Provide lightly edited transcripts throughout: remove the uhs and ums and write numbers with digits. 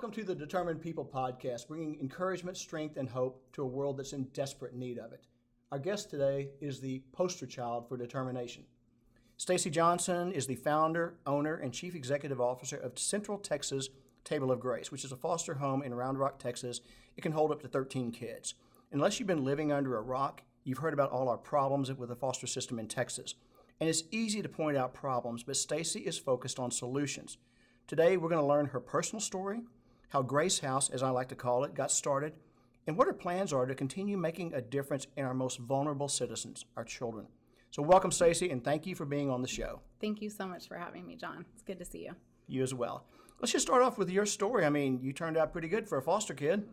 Welcome to the Determined People podcast, bringing encouragement, strength, and hope to a world that's in desperate need of it. Our guest today is the poster child for determination. Stacy Johnson is the founder, owner, and chief executive officer of Central Texas Table of Grace, which is a foster home in Round Rock, Texas. It can hold up to 13 kids. Unless you've been living under a rock, you've heard about all our problems with the foster system in Texas. And it's easy to point out problems, but Stacy is focused on solutions. Today, we're going to learn her personal story, how Grace House, as I like to call it, got started, and what her plans are to continue making a difference in our most vulnerable citizens, our children. So welcome, Stacy, and thank you for being on the show. Thank you so much for having me, John. It's good to see you. You as well. Let's just start off with your story. I mean, you turned out pretty good for a foster kid.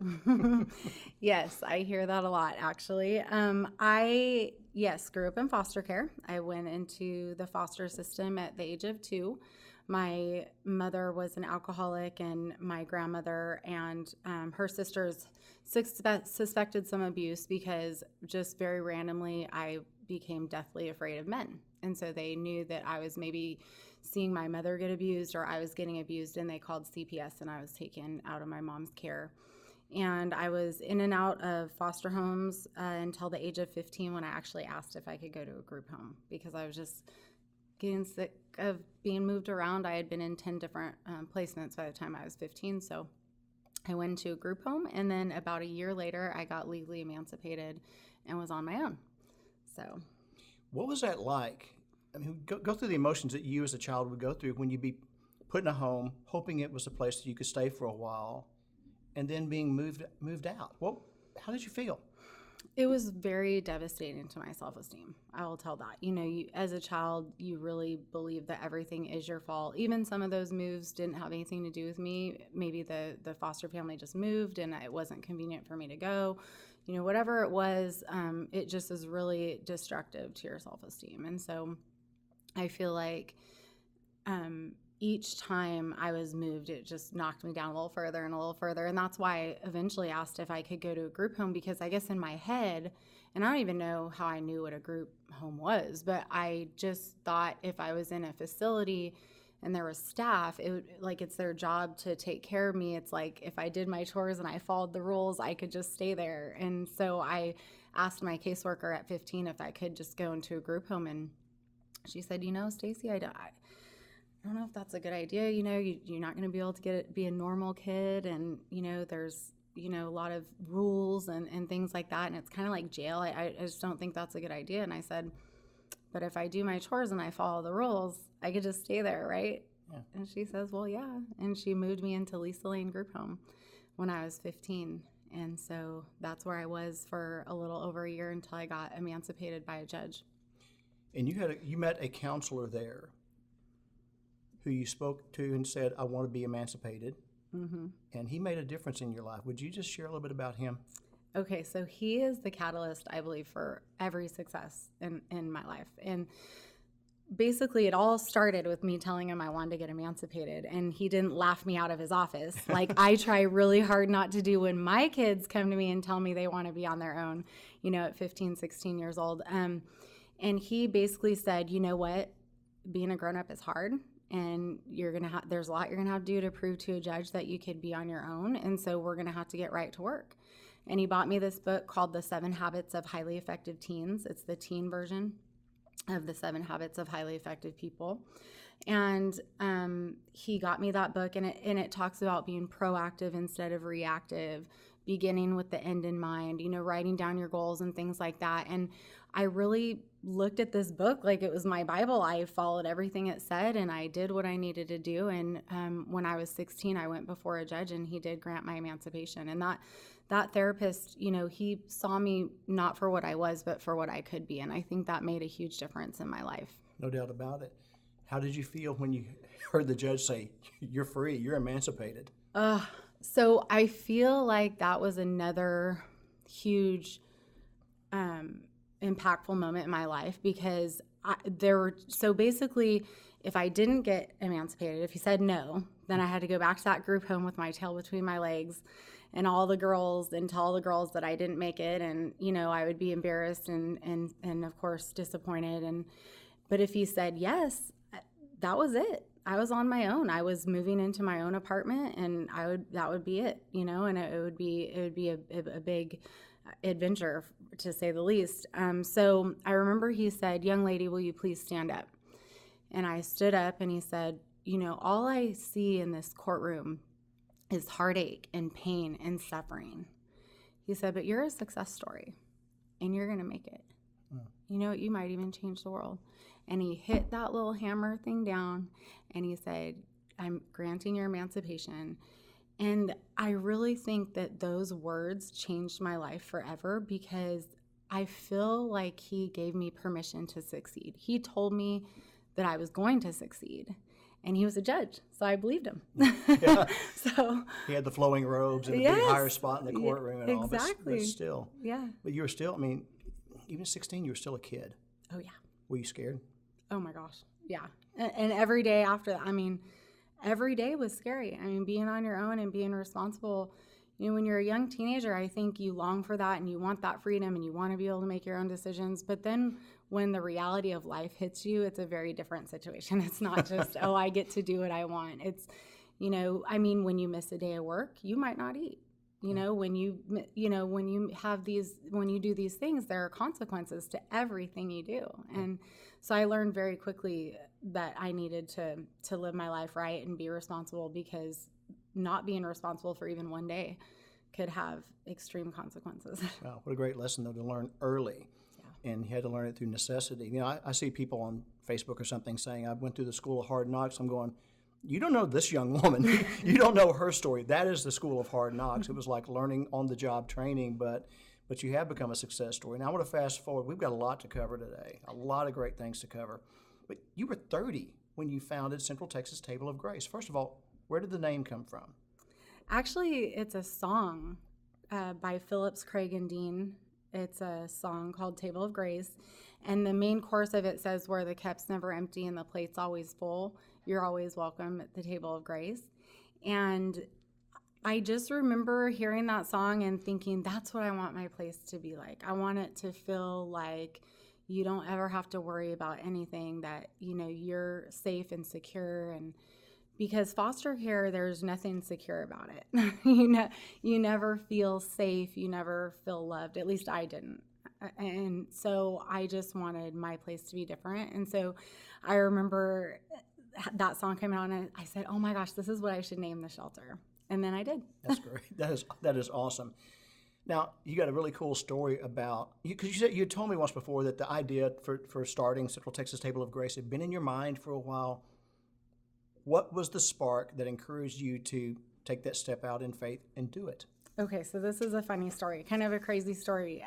Yes, I hear that a lot, actually. I grew up in foster care. I went into the foster system at the age of 2. My mother was an alcoholic, and my grandmother and her sisters suspected some abuse because just very randomly I became deathly afraid of men. And so they knew that I was maybe seeing my mother get abused or I was getting abused, and they called CPS, and I was taken out of my mom's care. And I was in and out of foster homes until the age of 15 when I actually asked if I could go to a group home because I was just getting sick of being moved around. I had been in 10 different placements by the time I was 15. So I went to a group home, and then about a year later, I got legally emancipated and was on my own. So, what was that like? I mean, go through the emotions that you as a child would go through when you'd be put in a home, hoping it was a place that you could stay for a while, and then being moved out. How did you feel? It was very devastating to my self-esteem. I will tell that. As a child, you really believe that everything is your fault. Even some of those moves didn't have anything to do with me. Maybe the foster family just moved and it wasn't convenient for me to go. Whatever it was, it just is really destructive to your self-esteem. And so I feel like each time I was moved, it just knocked me down a little further and a little further. And that's why I eventually asked if I could go to a group home, because I guess in my head, and I don't even know how I knew what a group home was, but I just thought if I was in a facility and there was staff, it's their job to take care of me. It's like if I did my chores and I followed the rules, I could just stay there. And so I asked my caseworker at 15 if I could just go into a group home, and she said, Stacy, I don't know if that's a good idea. You're not going to be able to be a normal kid. And, there's, a lot of rules and things like that. And it's kind of like jail. I just don't think that's a good idea. And I said, but if I do my chores and I follow the rules, I could just stay there, right? Yeah. And she says, well, yeah. And she moved me into Lisa Lane Group Home when I was 15. And so that's where I was for a little over a year until I got emancipated by a judge. And you met a counselor there who you spoke to and said, I want to be emancipated. Mm-hmm. And he made a difference in your life. Would you just share a little bit about him? Okay, so he is the catalyst, I believe, for every success in my life. And basically, it all started with me telling him I wanted to get emancipated, and he didn't laugh me out of his office. Like I try really hard not to do when my kids come to me and tell me they want to be on their own, at 15, 16 years old. And he basically said, you know what, being a grown-up is hard. And there's a lot you're going to have to do to prove to a judge that you could be on your own. And so we're going to have to get right to work. And he bought me this book called The 7 Habits of Highly Effective Teens. It's the teen version of The 7 Habits of Highly Effective People. And he got me that book, and it talks about being proactive instead of reactive, beginning with the end in mind, writing down your goals and things like that. And I really looked at this book like it was my Bible. I followed everything it said, and I did what I needed to do. And when I was 16, I went before a judge, and he did grant my emancipation. And that therapist, he saw me not for what I was, but for what I could be. And I think that made a huge difference in my life. No doubt about it. How did you feel when you heard the judge say, you're free, you're emancipated? So I feel like that was another huge impactful moment in my life, because basically if I didn't get emancipated, if he said no, then I had to go back to that group home with my tail between my legs and tell all the girls that I didn't make it. And, I would be embarrassed and of course disappointed. But if he said yes, that was it. I was on my own. I was moving into my own apartment, and that would be it, and it would be a big adventure, to say the least. So I remember he said, "Young lady, will you please stand up?" And I stood up, and he said, "All I see in this courtroom is heartache and pain and suffering." He said, "But you're a success story, and you're going to make it. You might even change the world." And he hit that little hammer thing down, and he said, "I'm granting your emancipation." And I really think that those words changed my life forever, because I feel like he gave me permission to succeed. He told me that I was going to succeed, and he was a judge, so I believed him. Yeah. So He had the flowing robes and the big higher spot in the courtroom and all, exactly. but still. Yeah. But you were still, even at 16, you were still a kid. Oh, yeah. Were you scared? Oh, my gosh. Yeah. And every day after that, every day was scary. Being on your own and being responsible, when you're a young teenager, I think you long for that and you want that freedom and you want to be able to make your own decisions. But then when the reality of life hits you, it's a very different situation. It's not just, oh, I get to do what I want. It's, when you miss a day of work, you might not eat. When you do these things, there are consequences to everything you do. And so I learned very quickly that I needed to live my life right and be responsible, because not being responsible for even one day could have extreme consequences. Wow, what a great lesson, though, to learn early. Yeah. And you had to learn it through necessity. I see people on Facebook or something saying, "I went through the school of hard knocks." I'm going, you don't know this young woman. You don't know her story. That is the school of hard knocks. It was like learning on-the-job training, but you have become a success story. Now I want to fast forward. We've got a lot to cover today, a lot of great things to cover. But you were 30 when you founded Central Texas Table of Grace. First of all, where did the name come from? Actually, it's a song by Phillips, Craig, and Dean. It's a song called Table of Grace. And the main chorus of it says, "Where the cup's never empty and the plate's always full, you're always welcome at the table of grace." And I just remember hearing that song and thinking, that's what I want my place to be like. I want it to feel like you don't ever have to worry about anything, that, you're safe and secure. And because foster care, there's nothing secure about it. You never feel safe. You never feel loved. At least I didn't. And so I just wanted my place to be different. And so I remember that song came out, and I said, "Oh my gosh, this is what I should name the shelter." And then I did. That's great. That is awesome. Now, you got a really cool story about, because you told me once before that the idea for starting Central Texas Table of Grace had been in your mind for a while. What was the spark that encouraged you to take that step out in faith and do it? Okay, so this is a funny story, kind of a crazy story.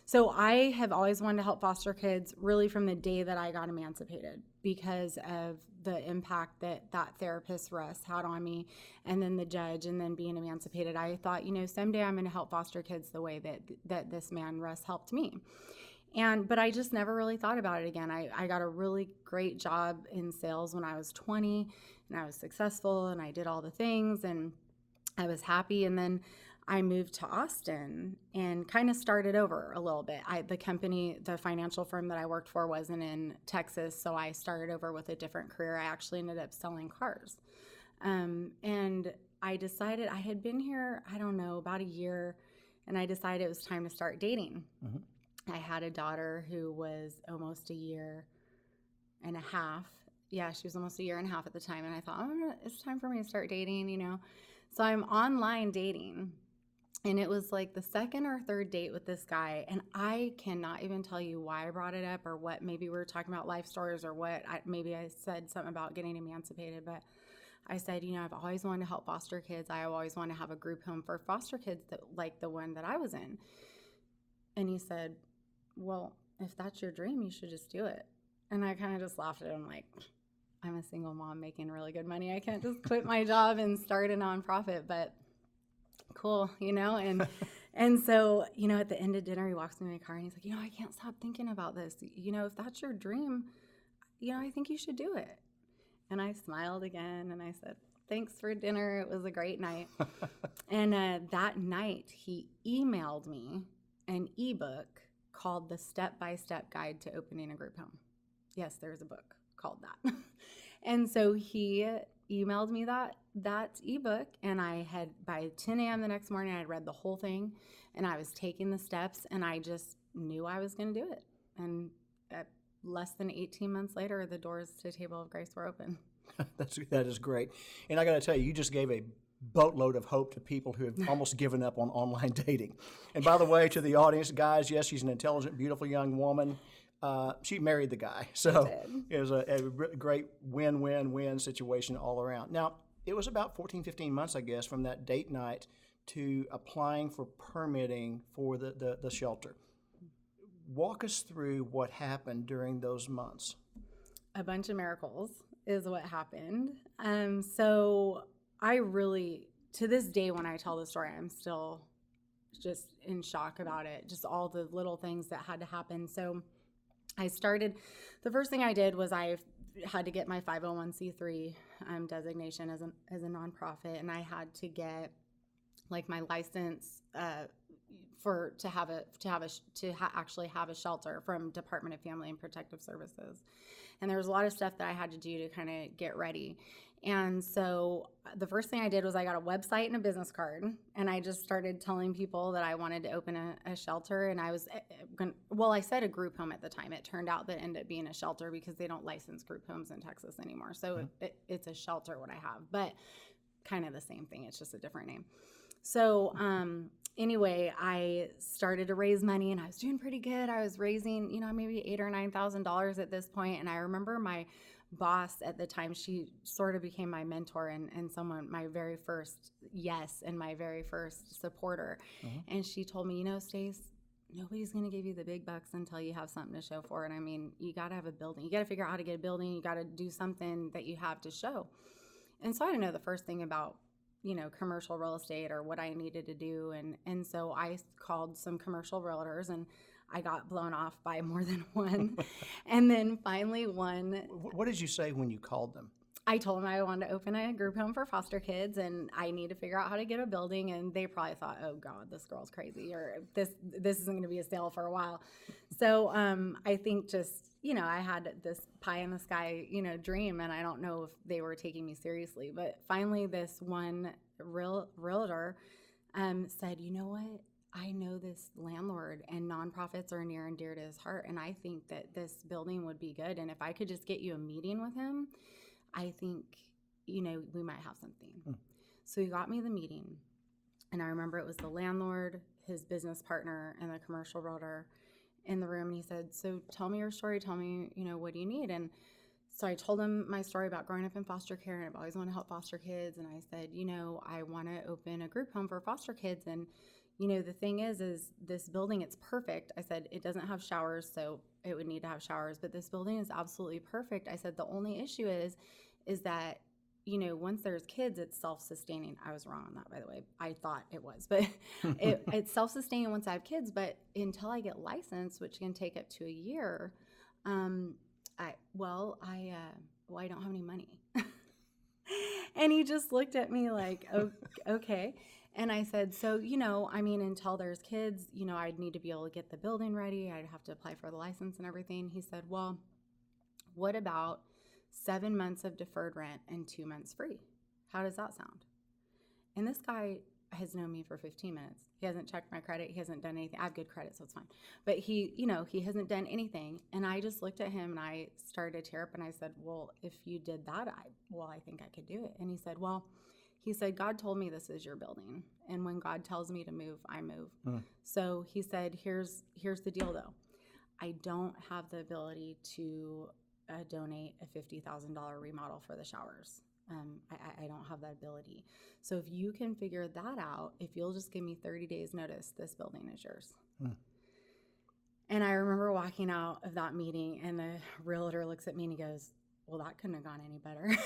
So I have always wanted to help foster kids, really from the day that I got emancipated, because of the impact that therapist Russ had on me, and then the judge, and then being emancipated. I thought, someday I'm going to help foster kids the way that this man Russ helped me. But I just never really thought about it again. I got a really great job in sales when I was 20, and I was successful, and I did all the things, and I was happy. And then I moved to Austin and kind of started over a little bit. The financial firm that I worked for wasn't in Texas, so I started over with a different career. I actually ended up selling cars. And I decided, I had been here, I don't know, about a year, and I decided it was time to start dating. Mm-hmm. I had a daughter who was almost a year and a half. Yeah, she was almost a year and a half at the time, and I thought, it's time for me to start dating, So I'm online dating. And it was like the second or third date with this guy. And I cannot even tell you why I brought it up, or what. Maybe we were talking about life stories, or what. Maybe I said something about getting emancipated. But I said, I've always wanted to help foster kids. I always want to have a group home for foster kids like the one that I was in. And he said, "Well, if that's your dream, you should just do it." And I kind of just laughed at him like, I'm a single mom making really good money. I can't just quit my job and start a nonprofit. But cool, and so, at the end of dinner, he walks me in my car and he's like, I can't stop thinking about this. If that's your dream, I think you should do it. And I smiled again and I said, "Thanks for dinner. It was a great night." And that night, he emailed me an ebook called The Step-by-Step Guide to Opening a Group Home. Yes, there's a book called that. And so he emailed me that ebook, and I had, by 10 a.m. the next morning, I had read the whole thing, and I was taking the steps, and I just knew I was going to do it. And less than 18 months later, the doors to Table of Grace were open. That is great. And I got to tell you, you just gave a boatload of hope to people who have almost given up on online dating. And by the way, to the audience, guys, yes, she's an intelligent, beautiful young woman. She married the guy. So it was a great win-win-win situation all around. Now, it was about 14, 15 months, I guess, from that date night to applying for permitting for the shelter. Walk us through what happened during those months. A bunch of miracles is what happened. So I really, to this day when I tell the story, I'm still just in shock about it, just all the little things that had to happen. So the first thing I did was I had to get my 501c3 designation as a nonprofit, and I had to get like my license actually have a shelter from Department of Family and Protective Services. And there was a lot of stuff that I had to do to kind of get ready. And so the first thing I did was I got a website and a business card, and I just started telling people that I wanted to open a shelter. And I was I said a group home at the time. It turned out that it ended up being a shelter because they don't license group homes in Texas anymore. So it's a shelter what I have, but kind of the same thing. It's just a different name. So anyway, I started to raise money, and I was doing pretty good. I was raising, maybe $8,000 or $9,000 at this point. And I remember my boss at the time, she sort of became my mentor and my very first yes and my very first supporter. And she told me, Stace, nobody's going to give you the big bucks until you have something to show for it. I mean, you got to have a building. You got to figure out how to get a building. You got to do something that you have to show. And so I didn't know the first thing about commercial real estate or what I needed to do. And so I called some commercial realtors, and I got blown off by more than one. And then finally one. What did you say when you called them? I told them I wanted to open a group home for foster kids, and I need to figure out how to get a building. And they probably thought, oh God, this girl's crazy, or this isn't going to be a sale for a while. So I think just, I had this pie in the sky, dream, and I don't know if they were taking me seriously. But finally, this one realtor said, you know what? I know this landlord, and nonprofits are near and dear to his heart, and I think that this building would be good. And if I could just get you a meeting with him, I think, we might have something. So he got me the meeting, and I remember it was the landlord, his business partner, and the commercial realtor in the room. And he said, so tell me your story. Tell me, what do you need? And so I told him my story about growing up in foster care, and I've always wanted to help foster kids. And I said, I want to open a group home for foster kids. And the thing is this building, it's perfect. I said, it doesn't have showers, so it would need to have showers, but this building is absolutely perfect. I said, the only issue is that, once there's kids, it's self-sustaining. I was wrong on that, by the way. I thought it was, but it's self-sustaining once I have kids. But until I get licensed, which can take up to a year, I don't have any money. And he just looked at me like, oh, okay. And I said, so, until there's kids, I'd need to be able to get the building ready. I'd have to apply for the license and everything. He said, well, what about 7 months of deferred rent and 2 months free? How does that sound? And this guy has known me for 15 minutes. He hasn't checked my credit. He hasn't done anything. I have good credit, so it's fine. But he hasn't done anything. And I just looked at him, and I started to tear up, and I said, well, if you did that, I think I could do it. And he said, God told me this is your building. And when God tells me to move, I move. So he said, here's the deal, though. I don't have the ability to donate a $50,000 remodel for the showers. I don't have that ability. So if you can figure that out, if you'll just give me 30 days notice, this building is yours. And I remember walking out of that meeting, and the realtor looks at me and he goes, well, that couldn't have gone any better.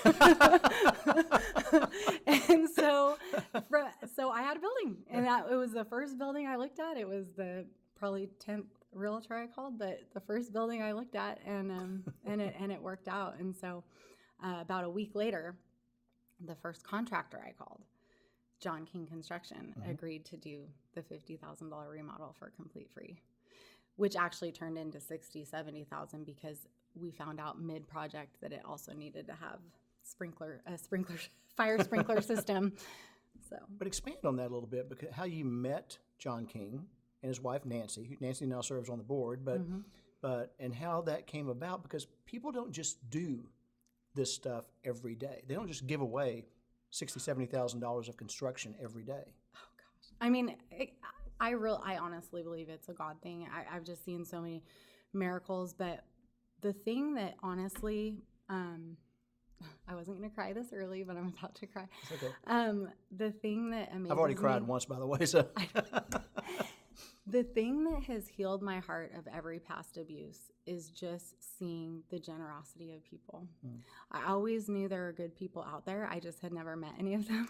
And so I had a building, and it was the first building I looked at. It was the probably 10th realtor I called, but the first building I looked at, and it worked out. And so about a week later, the first contractor I called, John King Construction, agreed to do the $50,000 remodel for complete free, which actually turned into 70,000 because we found out mid-project that it also needed to have fire sprinkler system. So, But expand on that a little bit, because how you met John King and his wife Nancy. Nancy now serves on the board, but and how that came about, because people don't just do this stuff every day. They don't just give away $60,000-$70,000 of construction every day. oh gosh, I mean, I honestly believe it's a God thing. I've just seen so many miracles, but the thing that honestly, I wasn't going to cry this early, but I'm about to cry. It's okay. The thing that amazes I've already cried me, once, by the way. So the thing that has healed my heart of every past abuse is just seeing the generosity of people. I always knew there were good people out there. I just had never met any of them.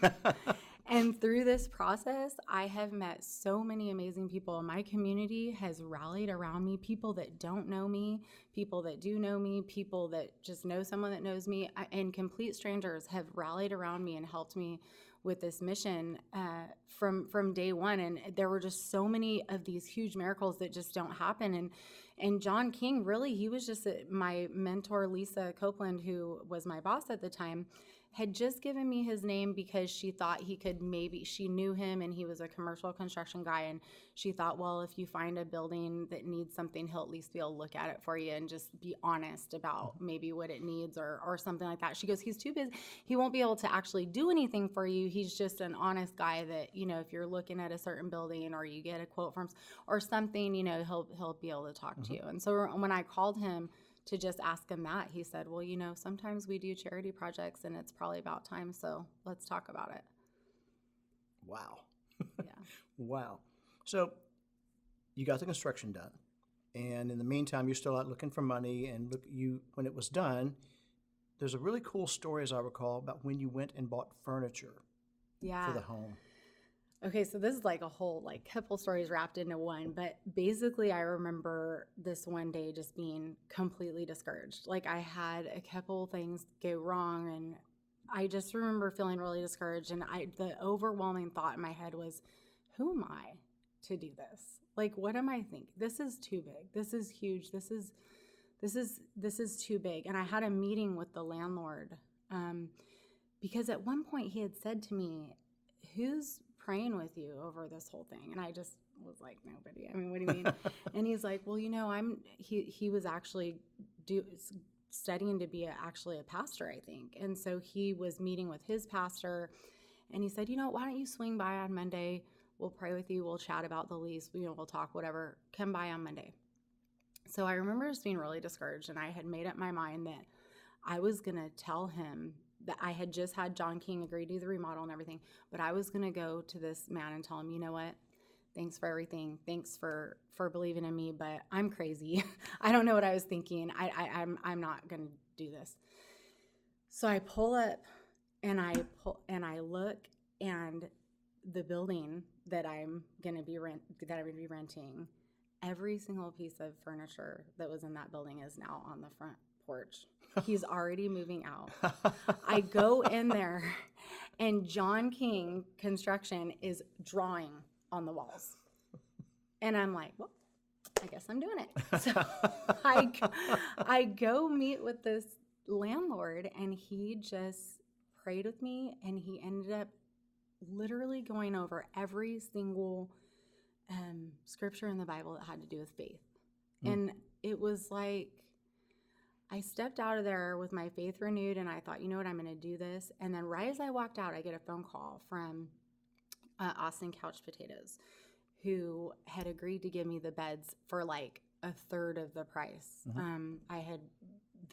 And through this process, I have met so many amazing people. My community has rallied around me, people that don't know me, people that do know me, people that just know someone that knows me, and complete strangers have rallied around me and helped me with this mission from day one. And there were just so many of these huge miracles that just don't happen. And John King, really, he was just my mentor, Lisa Copeland, who was my boss at the time, had just given me his name because she thought she knew him and he was a commercial construction guy. And she thought, well, if you find a building that needs something, he'll at least be able to look at it for you and just be honest about maybe what it needs or something like that. She goes, he's too busy. He won't be able to actually do anything for you. He's just an honest guy that, if you're looking at a certain building or you get a quote from or something, he'll be able to talk to you. And so when I called him to just ask him that, he said, well, sometimes we do charity projects and it's probably about time, so let's talk about it. Wow. Yeah. Wow. So you got the construction done, and in the meantime, you're still out looking for money. And when it was done, there's a really cool story, as I recall, about when you went and bought furniture for the home. Okay, so this is like a whole couple stories wrapped into one, but basically I remember this one day just being completely discouraged. Like I had a couple things go wrong, and I just remember feeling really discouraged. And the overwhelming thought in my head was, who am I to do this? Like, what am I thinking? This is too big. This is huge. This is too big. And I had a meeting with the landlord because at one point he had said to me, who's praying with you over this whole thing? And I just was like, nobody. I mean, what do you mean? And he's like, well, he was actually studying to be actually a pastor, I think. And so he was meeting with his pastor, and he said, why don't you swing by on Monday? We'll pray with you. We'll chat about the lease. We'll talk, whatever. Come by on Monday. So I remember just being really discouraged, and I had made up my mind that I was going to tell him that I had just had John King agree to do the remodel and everything, but I was going to go to this man and tell him, you know what? Thanks for everything. Thanks for believing in me, but I'm crazy. I don't know what I was thinking. I'm not going to do this. So I pull up and I look, and the building that I'm going to be renting, every single piece of furniture that was in that building is now on the front porch. He's already moving out. I go in there, and John King Construction is drawing on the walls. And I'm like, well, I guess I'm doing it. So I go meet with this landlord, and he just prayed with me, and he ended up literally going over every single scripture in the Bible that had to do with faith. And it was like, I stepped out of there with my faith renewed, and I thought, you know what, I'm going to do this. And then right as I walked out, I get a phone call from Austin Couch Potatoes, who had agreed to give me the beds for like a third of the price.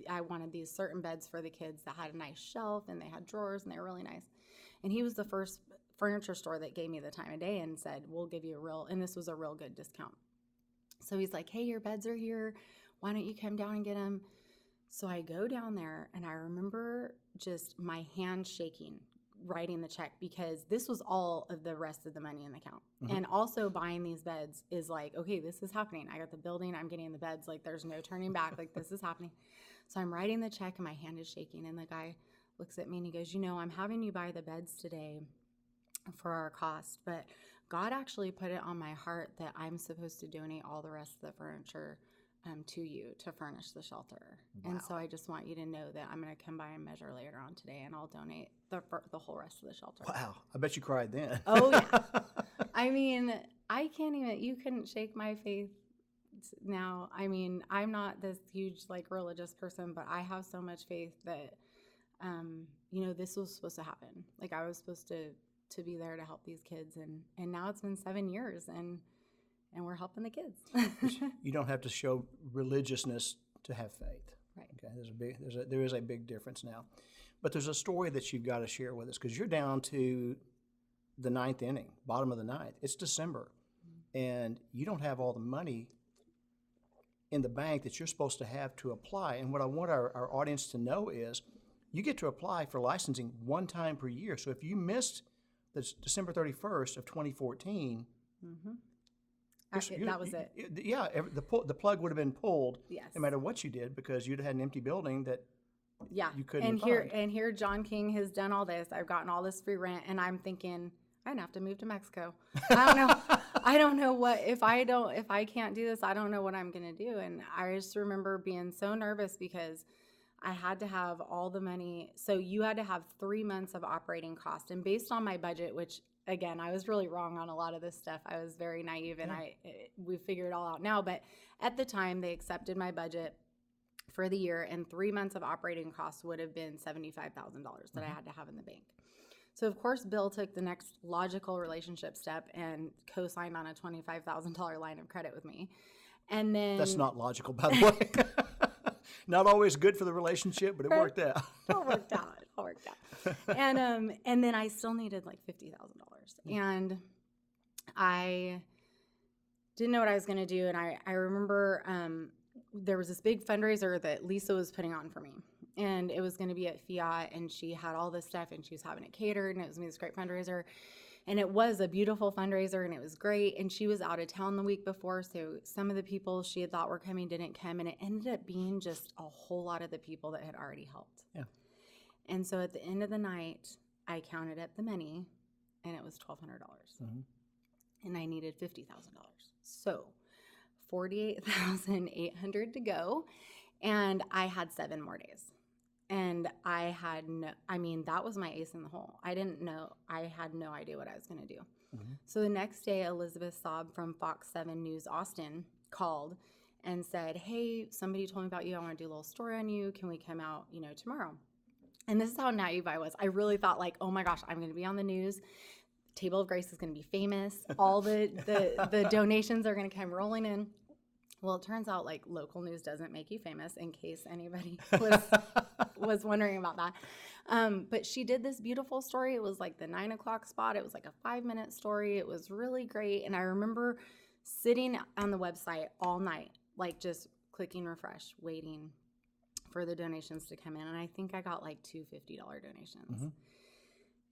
I wanted these certain beds for the kids that had a nice shelf, and they had drawers, and they were really nice. And he was the first furniture store that gave me the time of day and said, we'll give you and this was a real good discount. So he's like, hey, your beds are here. Why don't you come down and get them? So I go down there, and I remember just my hand shaking writing the check, because this was all of the rest of the money in the account. And also buying these beds is like, okay, this is happening. I got the building, I'm getting the beds, like there's no turning back, like this is happening. So I'm writing the check, and my hand is shaking, and the guy looks at me and he goes, I'm having you buy the beds today for our cost, but God actually put it on my heart that I'm supposed to donate all the rest of the furniture to you to furnish the shelter. Wow. And so I just want you to know that I'm going to come by and measure later on today, and I'll donate the whole rest of the shelter. Wow. I bet you cried then. Oh, yeah. I mean, I can't even, you couldn't shake my faith now. I mean, I'm not this huge, like, religious person, but I have so much faith that, this was supposed to happen. Like, I was supposed to be there to help these kids. And now it's been 7 years, and we're helping the kids. You don't have to show religiousness to have faith. Right. Okay. There is a big difference now. But there's a story that you've got to share with us, because you're down to the 9th inning, bottom of the 9th. It's December, and you don't have all the money in the bank that you're supposed to have to apply. And what I want our audience to know is you get to apply for licensing one time per year. So if you missed the December 31st of 2014, that was it. Yeah, the plug would have been pulled. Yes. No matter what you did, because you'd have had an empty building that you couldn't find. And here John King has done all this. I've gotten all this free rent, and I'm thinking, I'm gonna have to move to Mexico. I don't know. I don't know what, if I can't do this, I don't know what I'm gonna do. And I just remember being so nervous because I had to have all the money. So you had to have 3 months of operating costs. And based on my budget, which again, I was really wrong on a lot of this stuff. I was very naive, and we figured it all out now. But at the time, they accepted my budget for the year, and 3 months of operating costs would have been $75,000 that I had to have in the bank. So of course, Bill took the next logical relationship step and co-signed on a $25,000 line of credit with me. And then that's not logical, by the way. Not always good for the relationship, but it worked out. It all worked out. And then I still needed like $50,000, and I didn't know what I was going to do. And I remember there was this big fundraiser that Lisa was putting on for me, and it was going to be at Fiat, and she had all this stuff, and she was having it catered, and it was going to be this great fundraiser. And it was a beautiful fundraiser, and it was great. And she was out of town the week before, so some of the people she had thought were coming didn't come, and it ended up being just a whole lot of the people that had already helped. Yeah. And so at the end of the night, I counted up the money, and it was $1,200. And I needed $50,000. So $48,800 to go, and I had 7 more days. And that was my ace in the hole. I had no idea what I was going to do. So the next day, Elizabeth Saab from Fox 7 News Austin called and said, hey, somebody told me about you. I want to do a little story on you. Can we come out, tomorrow? And this is how naive I was. I really thought, like, oh my gosh, I'm going to be on the news. Table of Grace is going to be famous. All the donations are going to come rolling in. Well, it turns out, like, local news doesn't make you famous, in case anybody was wondering about that. But she did this beautiful story. It was like the 9 o'clock spot. It was like a 5-minute story. It was really great. And I remember sitting on the website all night, like just clicking refresh, waiting for the donations to come in. And I think I got like 2 $50 donations.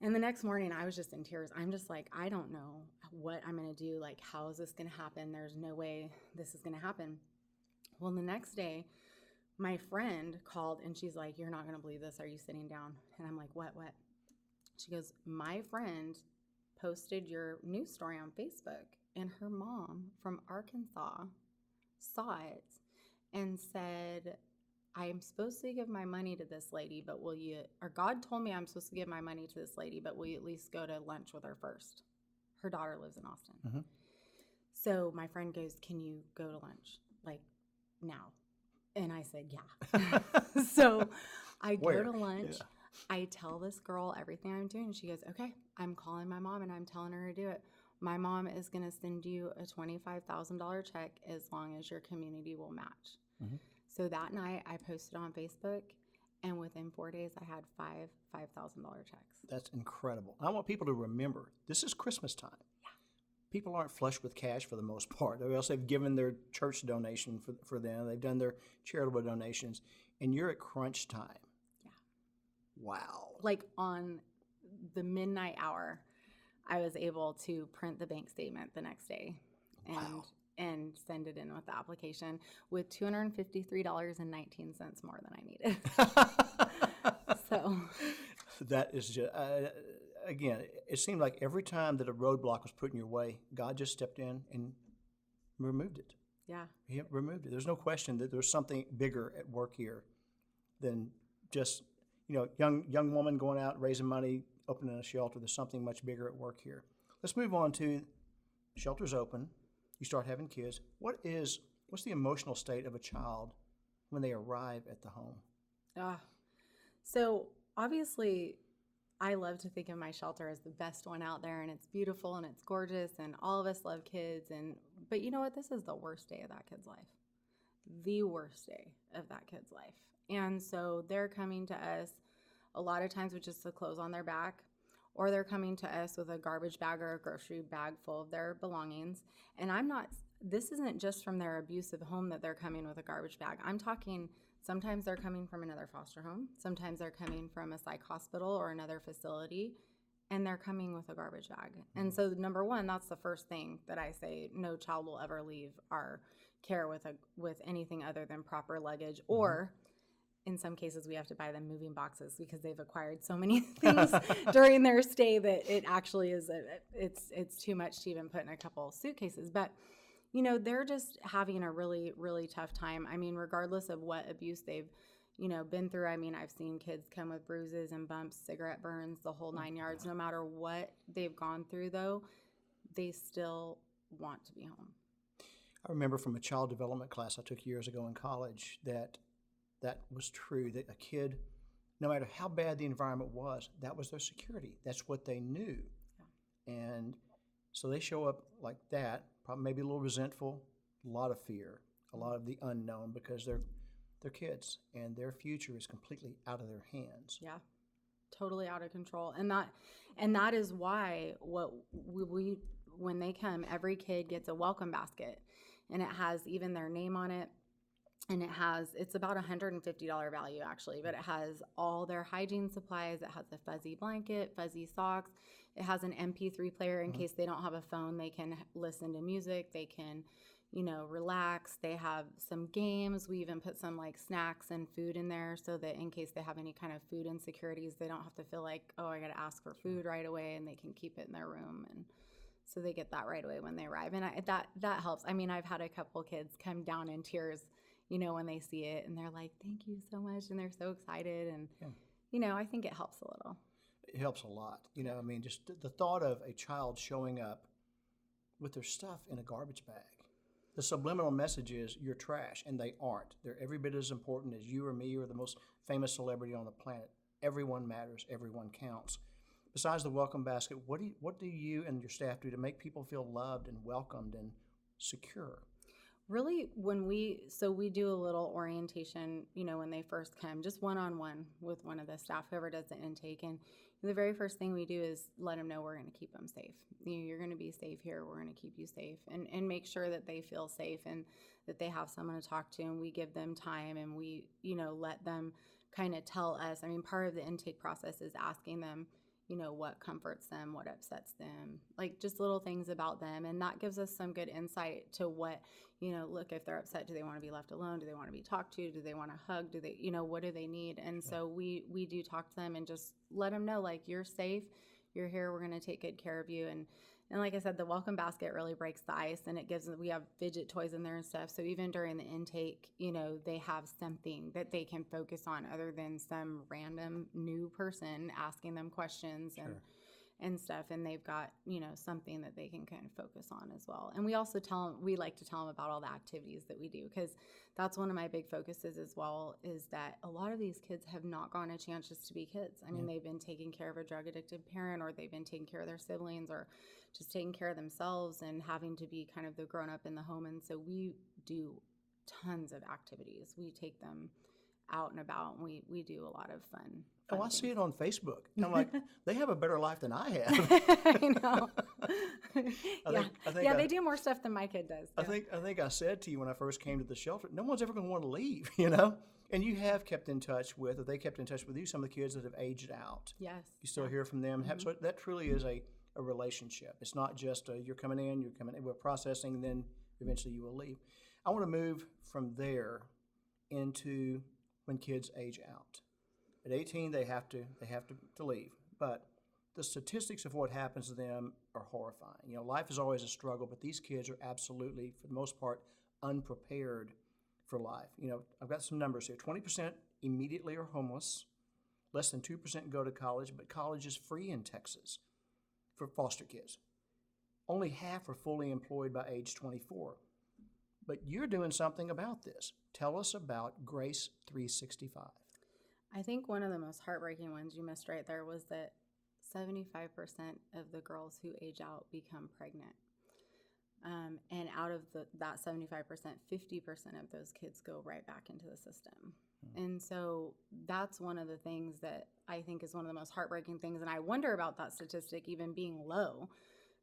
And the next morning, I was just in tears. I'm just like, I don't know what I'm going to do. Like, how is this going to happen? There's no way this is going to happen. Well, the next day, my friend called, and she's like, you're not going to believe this. Are you sitting down? And I'm like, what? She goes, my friend posted your news story on Facebook, and her mom from Arkansas saw it and said, I'm supposed to give my money to this lady, but God told me I'm supposed to give my money to this lady, but will you at least go to lunch with her first? Her daughter lives in Austin. So my friend goes, can you go to lunch, like, now? And I said, yeah. So I go to lunch. Yeah. I tell this girl everything I'm doing. She goes, okay, I'm calling my mom, and I'm telling her to do it. My mom is going to send you a $25,000 check as long as your community will match. So that night, I posted on Facebook, and within 4 days, I had $5,000 checks. That's incredible. I want people to remember, this is Christmas time. Yeah. People aren't flush with cash for the most part. Or else they've given their church donation for them. They've done their charitable donations, and you're at crunch time. Yeah. Wow. Like on the midnight hour, I was able to print the bank statement the next day. And send it in with the application with $253.19 more than I needed. So that is just, again, it seemed like every time that a roadblock was put in your way, God just stepped in and removed it. Yeah. He removed it. There's no question that there's something bigger at work here than just, young woman going out, raising money, opening a shelter. There's something much bigger at work here. Let's move on to shelter's open. You start having kids. What's the emotional state of a child when they arrive at the home? So obviously, I love to think of my shelter as the best one out there, and it's beautiful and it's gorgeous, and all of us love kids. But you know what? This is the worst day of that kid's life. The worst day of that kid's life. And so they're coming to us a lot of times with just the clothes on their back, or they're coming to us with a garbage bag or a grocery bag full of their belongings. And this isn't just from their abusive home that they're coming with a garbage bag. I'm talking sometimes they're coming from another foster home. Sometimes they're coming from a psych hospital or another facility, and they're coming with a garbage bag. And so number one, that's the first thing that I say, no child will ever leave our care with anything other than proper luggage, or in some cases we have to buy them moving boxes because they've acquired so many things during their stay that it actually is it's too much to even put in a couple suitcases. But they're just having a really, really tough time. I mean, regardless of what abuse they've, been through. I mean, I've seen kids come with bruises and bumps, cigarette burns, the whole 9 yards. No matter what they've gone through, though, they still want to be home. I remember from a child development class I took years ago in college that was true, that a kid, no matter how bad the environment was, that was their security. That's what they knew. Yeah. And so they show up like that, probably maybe a little resentful, a lot of fear, a lot of the unknown, because they're kids and their future is completely out of their hands. Yeah, totally out of control. And that is why what we when they come, every kid gets a welcome basket, and it has even their name on it. And it's about $150 value actually, but it has all their hygiene supplies. It has a fuzzy blanket, fuzzy socks. It has an MP3 player in case they don't have a phone. They can listen to music. They can, relax. They have some games. We even put some like snacks and food in there so that in case they have any kind of food insecurities, they don't have to feel like, oh, I got to ask for food right away, and they can keep it in their room. And so they get that right away when they arrive. And that helps. I mean, I've had a couple kids come down in tears when they see it, and they're like, thank you so much, and they're so excited. And, I think it helps a little. It helps a lot. I mean, just the thought of a child showing up with their stuff in a garbage bag. The subliminal message is you're trash, and they aren't. They're every bit as important as you or me or the most famous celebrity on the planet. Everyone matters. Everyone counts. Besides the welcome basket, what do you and your staff do to make people feel loved and welcomed and secure? Really, we do a little orientation, when they first come, just one-on-one with one of the staff, whoever does the intake. And the very first thing we do is let them know we're going to keep them safe. You're going to be safe here. We're going to keep you safe, and make sure that they feel safe and that they have someone to talk to. And we give them time, and we, let them kind of tell us. I mean, part of the intake process is asking them, what comforts them, what upsets them, like just little things about them. And that gives us some good insight to what, look, if they're upset, do they want to be left alone? Do they want to be talked to? Do they want a hug? Do they, what do they need? And so we do talk to them and just let them know, like, you're safe, you're here, we're going to take good care of you. And like I said, the welcome basket really breaks the ice, and we have fidget toys in there and stuff. So even during the intake, they have something that they can focus on other than some random new person asking them questions and stuff. And they've got, something that they can kind of focus on as well. And we also we like to tell them about all the activities that we do, because that's one of my big focuses as well, is that a lot of these kids have not gotten a chance just to be kids. I mean, they've been taking care of a drug addicted parent, or they've been taking care of their siblings, or just taking care of themselves and having to be kind of the grown up in the home. And so we do tons of activities. We take them out and about, and we do a lot of fun. I see it on Facebook. I'm like, they have a better life than I have. I know. I think they do more stuff than my kid does. So. I think I said to you when I first came to the shelter, no one's ever going to want to leave, And you have kept in touch with, or they kept in touch with you, some of the kids that have aged out. Yes. You still hear from them. Mm-hmm. So that truly is a relationship. It's not just you're coming in, we're processing, and then eventually you will leave. I want to move from there into when kids age out. At 18, they have to leave. But the statistics of what happens to them are horrifying. You know, life is always a struggle, but these kids are absolutely, for the most part, unprepared for life. You know, I've got some numbers here. 20% immediately are homeless. Less than 2% go to college, but college is free in Texas for foster kids. Only half are fully employed by age 24. But you're doing something about this. Tell us about Grace 365. I think one of the most heartbreaking ones you missed right there was that 75% of the girls who age out become pregnant. And out of that 75%, 50% of those kids go right back into the system. And so that's one of the things that I think is one of the most heartbreaking things. And I wonder about that statistic even being low,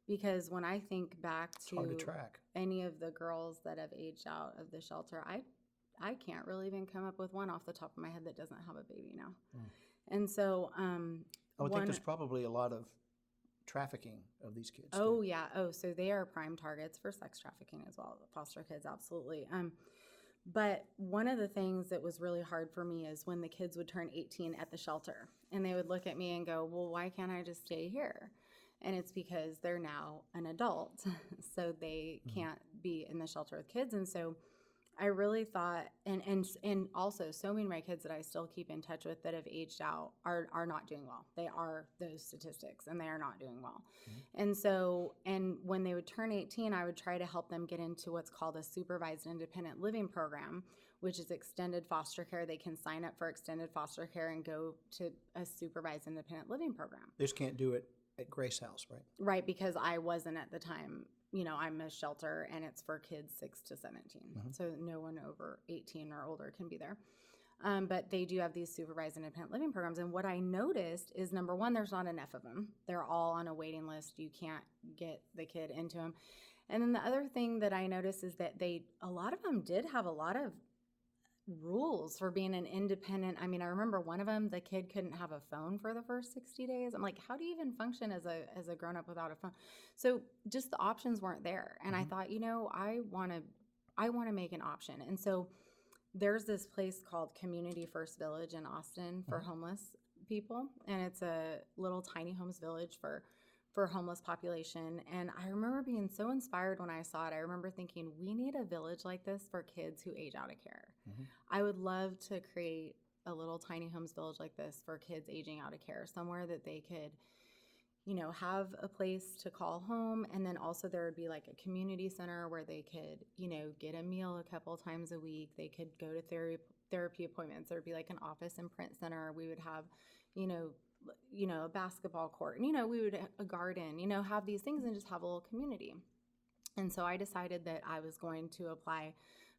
because when I think back It's hard to track. any of the girls that have aged out of the shelter, I can't really even come up with one off the top of my head that doesn't have a baby now. And so I would think there's probably a lot of trafficking of these kids. Oh, yeah. Oh, so they are prime targets for sex trafficking as well. Foster kids, absolutely. But one of the things that was really hard for me is when the kids would turn 18 at the shelter and they would look at me and go, well, why can't I just stay here? And it's because they're now an adult, so they can't be in the shelter with kids. And so I really thought, and also so many of my kids that I still keep in touch with that have aged out are not doing well. They are those statistics, and they are not doing well. And so, and when they would turn 18, I would try to help them get into what's called a supervised independent living program, which is extended foster care. They can sign up for extended foster care and go to a supervised independent living program. They just can't do it at Grace House, right? Right, because I wasn't at the time. You know, I'm a shelter and it's for kids 6 to 17. So no one over 18 or older can be there. But they do have these supervised independent living programs. And what I noticed is, number one, there's not enough of them. They're all on a waiting list. You can't get the kid into them. And then the other thing that I noticed is that a lot of them did have a lot of rules for being an independent. I mean, I remember one of them, the kid couldn't have a phone for the first 60 days. I'm like, how do you even function as a grown-up without a phone? So just the options weren't there. And I thought, you know, I want to make an option. And so there's this place called Community First Village in Austin for homeless people. And it's a little tiny homes village for homeless population. And I remember being so inspired when I saw it. I remember thinking, we need a village like this for kids who age out of care. I would love to create a little tiny homes village like this for kids aging out of care, somewhere that they could, you know, have a place to call home. And then also there would be like a community center where they could, you know, get a meal a couple times a week. They could go to therapy appointments. There'd be like an office and print center. We would have, you know, a basketball court, and, you know, we would a garden, you know, have these things and just have a little community. And so I decided that I was going to apply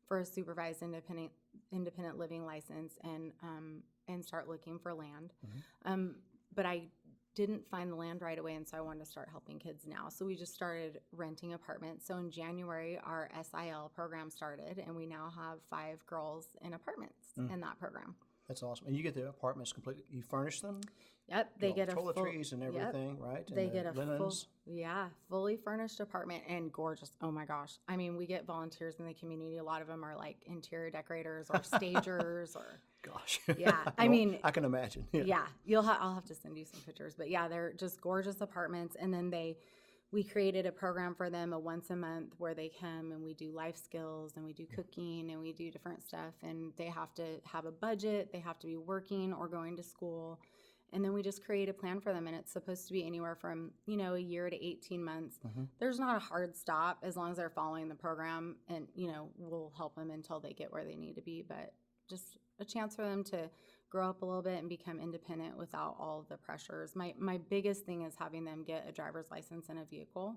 for a supervised independent living license and start looking for land. But I didn't find the land right away, and so I wanted to start helping kids now. So we just started renting apartments. So in January, our SIL program started, and we now have 5 girls in apartments in that program. That's awesome. And you get the apartments completely, you furnish them? Yep, they get a toiletries and everything, right? And they get a linens. fully furnished apartment, and gorgeous. Oh my gosh! I mean, we get volunteers in the community. A lot of them are like interior decorators or stagers, or gosh. Yeah, I Well, mean, I can imagine. Yeah, I'll have to send you some pictures, but yeah, they're just gorgeous apartments. And then we created a program for them, a once a month, where they come and we do life skills and we do cooking and we do different stuff. And they have to have a budget. They have to be working or going to school. And then we just create a plan for them. And it's supposed to be anywhere from, you know, a year to 18 months. There's not a hard stop as long as they're following the program, and, you know, we'll help them until they get where they need to be. But just a chance for them to grow up a little bit and become independent without all of the pressures. My biggest thing is having them get a driver's license and a vehicle.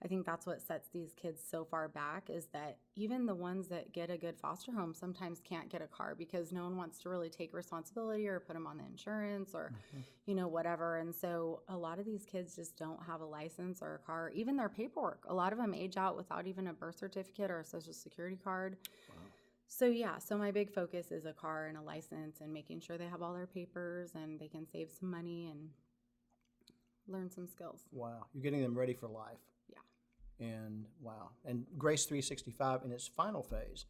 I think that's what sets these kids so far back, is that even the ones that get a good foster home sometimes can't get a car because no one wants to really take responsibility or put them on the insurance or, you know, whatever. And so a lot of these kids just don't have a license or a car, even their paperwork. A lot of them age out without even a birth certificate or a social security card. So so my big focus is a car and a license and making sure they have all their papers and they can save some money and learn some skills. Wow. You're getting them ready for life. Yeah. And wow. And Grace 365 in its final phase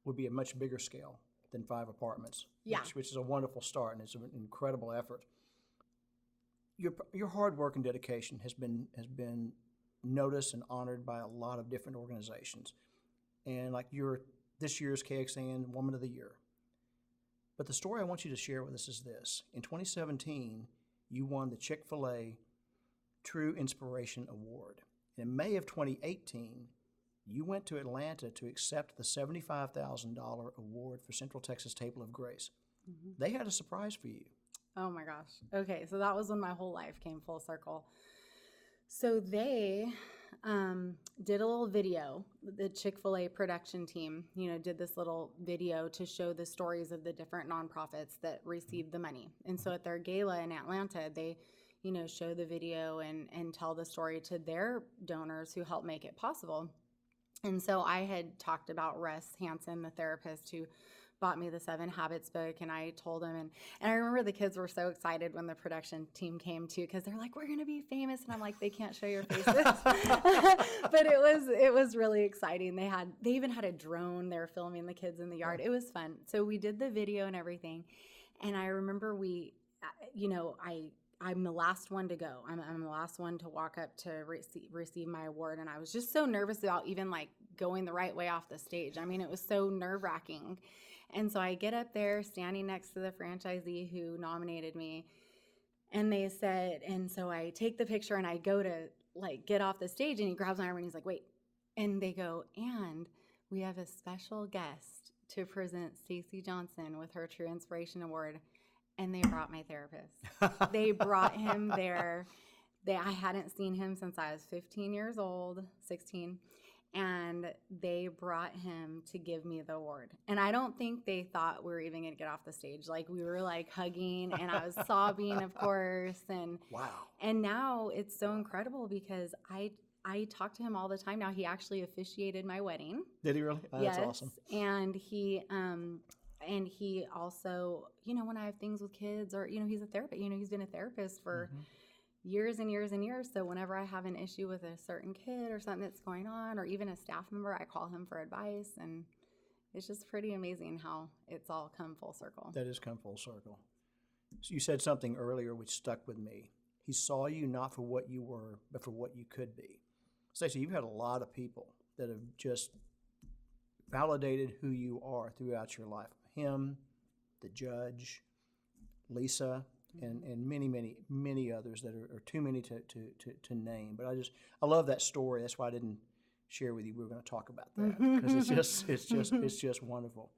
would be a much bigger scale than 5 apartments. Yeah. Which is a wonderful start, and it's an incredible effort. your hard work and dedication has been noticed and honored by a lot of different organizations, and like you're this year's KXAN Woman of the Year. But the story I want you to share with us is this: in 2017, you won the Chick-fil-A True Inspiration Award. And in May of 2018, you went to Atlanta to accept the $75,000 award for Central Texas Table of Grace. Mm-hmm. They had a surprise for you. Oh my gosh. Okay, so that was when my whole life came full circle. So they did a little video. The Chick-fil-A production team, did this little video to show the stories of the different nonprofits that received the money. And so at their gala in Atlanta, they, show the video and tell the story to their donors who helped make it possible. And so I had talked about Russ Hansen, the therapist who bought me the 7 Habits book, and I told him, and I remember the kids were so excited when the production team came too, because they're like, we're going to be famous, and I'm like, they can't show your faces. But it was really exciting. They even had a drone. They were filming the kids in the yard. It was fun. So we did the video and everything, and I remember I'm the last one to go. I'm the last one to walk up to receive my award, and I was just so nervous about even like going the right way off the stage. I mean, it was so nerve-wracking. And so I get up there standing next to the franchisee who nominated me, and they said, and so I take the picture and I go to like get off the stage, and he grabs my arm and he's like, wait. And they go, and we have a special guest to present Stacy Johnson with her True Inspiration Award. And they brought my therapist. They brought him there. I hadn't seen him since I was 15 years old, 16. And they brought him to give me the award. And I don't think they thought we were even going to get off the stage. Like, we were like hugging, and I was sobbing, of course. And wow. And now it's so incredible because I talk to him all the time now. He actually officiated my wedding. Did he really? Oh, yes. That's awesome. And he also, when I have things with kids or, he's a therapist, he's been a therapist for years and years and years. So whenever I have an issue with a certain kid or something that's going on, or even a staff member, I call him for advice. And it's just pretty amazing how it's all come full circle. That has come full circle. So you said something earlier which stuck with me. He saw you not for what you were, but for what you could be. Stacy, you've had a lot of people that have just validated who you are throughout your life. Him, the judge, Lisa, and many, many, many others that are too many to name. But I love that story. That's why I didn't share with you. We were going to talk about that because it's just wonderful.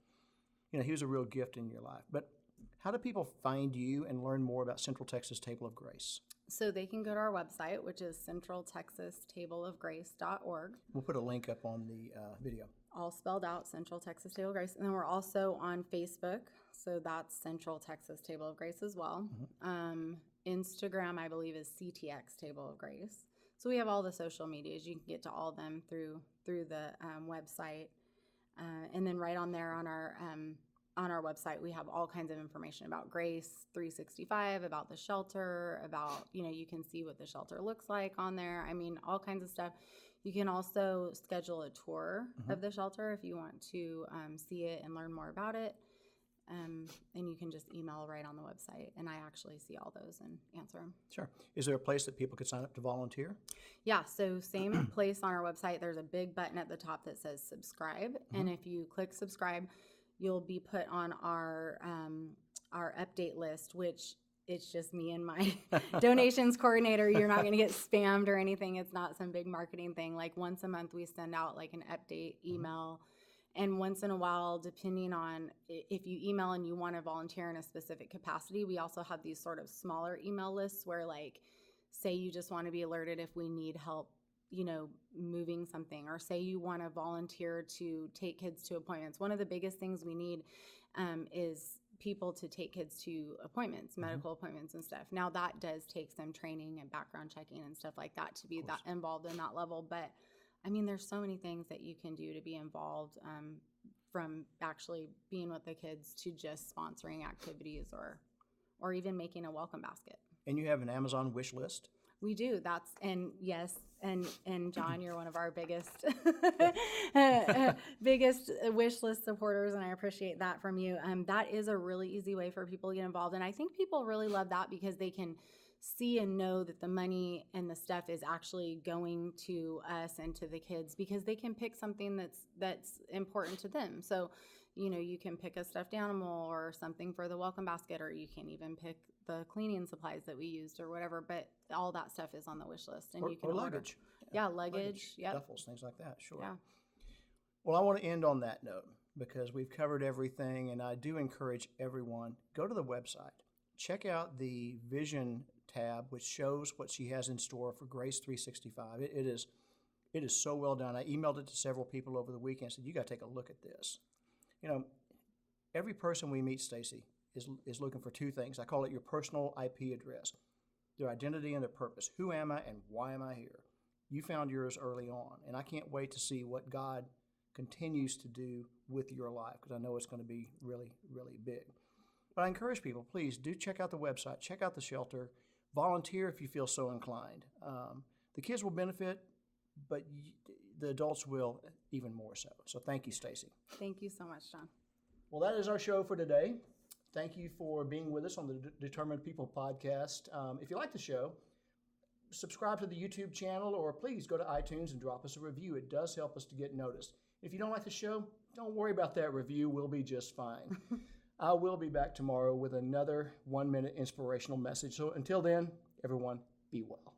He was a real gift in your life. But how do people find you and learn more about Central Texas Table of Grace? So they can go to our website, which is centraltexastableofgrace.org. We'll put a link up on the video. All spelled out, Central Texas Table of Grace. And then we're also on Facebook, so that's Central Texas Table of Grace as well. Mm-hmm. Instagram, I believe, is CTX Table of Grace. So we have all the social medias. You can get to all of them through the website. And then right on there on our website, we have all kinds of information about Grace 365, about the shelter, about, you can see what the shelter looks like on there. I mean, all kinds of stuff. You can also schedule a tour of the shelter if you want to see it and learn more about it. And you can just email right on the website, and I actually see all those and answer them. Sure. Is there a place that people could sign up to volunteer? Yeah, so same place on our website. There's a big button at the top that says subscribe, and if you click subscribe, you'll be put on our update list, which it's just me and my donations coordinator. You're not going to get spammed or anything. It's not some big marketing thing. Like once a month, we send out like an update email. And once in a while, depending on if you email and you want to volunteer in a specific capacity, we also have these sort of smaller email lists where, like, say you just want to be alerted if we need help, moving something, or say you want to volunteer to take kids to appointments. One of the biggest things we need is people to take kids to appointments, medical appointments and stuff. Now that does take some training and background checking and stuff like that to be that involved in that level. But I mean, there's so many things that you can do to be involved, from actually being with the kids to just sponsoring activities or even making a welcome basket. And you have an Amazon wish list? We do. Yes. And John, you're one of our biggest wish list supporters, and I appreciate that from you. That is a really easy way for people to get involved. And I think people really love that because they can see and know that the money and the stuff is actually going to us and to the kids, because they can pick something that's important to them. So, you can pick a stuffed animal or something for the welcome basket, or you can even pick the cleaning supplies that we used or whatever, but all that stuff is on the wish list, and you can or order. luggage. Yeah, luggage. Yep. Duffels, things like that, sure. Yeah. Well, I want to end on that note because we've covered everything, and I do encourage everyone, go to the website. Check out the Vision tab, which shows what she has in store for Grace 365. It is so well done. I emailed it to several people over the weekend and said, you got to take a look at this. Every person we meet, Stacy, is looking for two things. I call it your personal IP address, their identity and their purpose. Who am I and why am I here? You found yours early on, and I can't wait to see what God continues to do with your life, because I know it's going to be really, really big. But I encourage people, please do check out the website, check out the shelter, volunteer if you feel so inclined. The kids will benefit, but the adults will even more so. So thank you, Stacy. Thank you so much, John. Well, that is our show for today. Thank you for being with us on the Determined People podcast. If you like the show, subscribe to the YouTube channel, or please go to iTunes and drop us a review. It does help us to get noticed. If you don't like the show, don't worry about that review. We'll be just fine. I will be back tomorrow with another 1-minute inspirational message. So until then, everyone, be well.